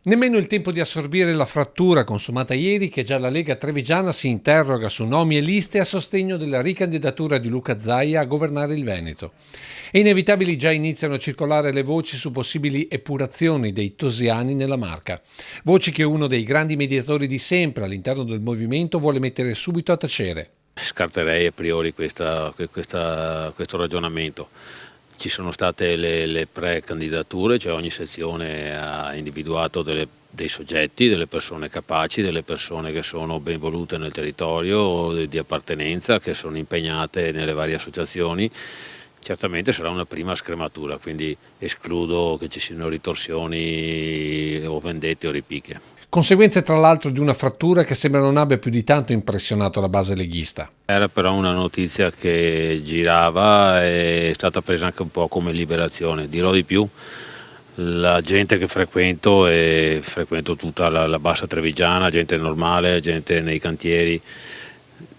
Nemmeno il tempo di assorbire la frattura consumata ieri che già la Lega Trevigiana si interroga su nomi e liste a sostegno della ricandidatura di Luca Zaia a governare il Veneto. E inevitabili già iniziano a circolare le voci su possibili epurazioni dei tosiani nella Marca. Voci che uno dei grandi mediatori di sempre all'interno del movimento vuole mettere subito a tacere. Scarterei a priori questo ragionamento. Ci sono state le pre-candidature, cioè ogni sezione ha individuato dei soggetti, delle persone capaci, delle persone che sono ben volute nel territorio di appartenenza, che sono impegnate nelle varie associazioni. Certamente sarà una prima scrematura, quindi escludo che ci siano ritorsioni o vendette o ripicche. Conseguenze tra l'altro di una frattura che sembra non abbia più di tanto impressionato la base leghista. Era però una notizia che girava e è stata presa anche un po' come liberazione. Dirò di più, la gente che frequento, e frequento tutta la bassa trevigiana, gente normale, gente nei cantieri,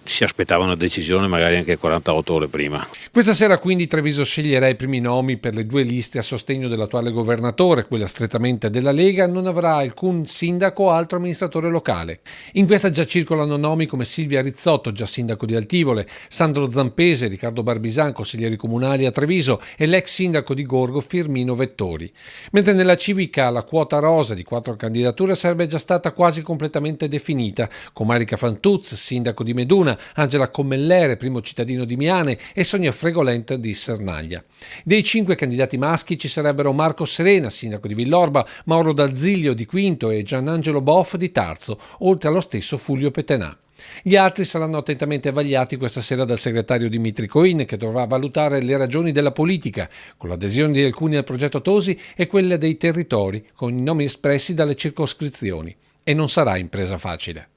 si aspettava una decisione magari anche 48 ore prima. Questa sera quindi Treviso sceglierà i primi nomi per le due liste a sostegno dell'attuale governatore, quella strettamente della Lega, non avrà alcun sindaco o altro amministratore locale. In questa già circolano nomi come Silvia Rizzotto, già sindaco di Altivole, Sandro Zampese, Riccardo Barbisan, consiglieri comunali a Treviso e l'ex sindaco di Gorgo Firmino Vettori. Mentre nella civica la quota rosa di 4 candidature sarebbe già stata quasi completamente definita, con Marica Fantuz, sindaco di Meduna, Angela Commellere, primo cittadino di Miane, e Sonia Fregolent di Sernaglia. Dei 5 candidati maschi ci sarebbero Marco Serena, sindaco di Villorba, Mauro D'Aziglio di Quinto e Gianangelo Boff di Tarzo, oltre allo stesso Fulvio Petenà. Gli altri saranno attentamente vagliati questa sera dal segretario Dimitri Coin, che dovrà valutare le ragioni della politica, con l'adesione di alcuni al progetto Tosi e quelle dei territori, con i nomi espressi dalle circoscrizioni. E non sarà impresa facile.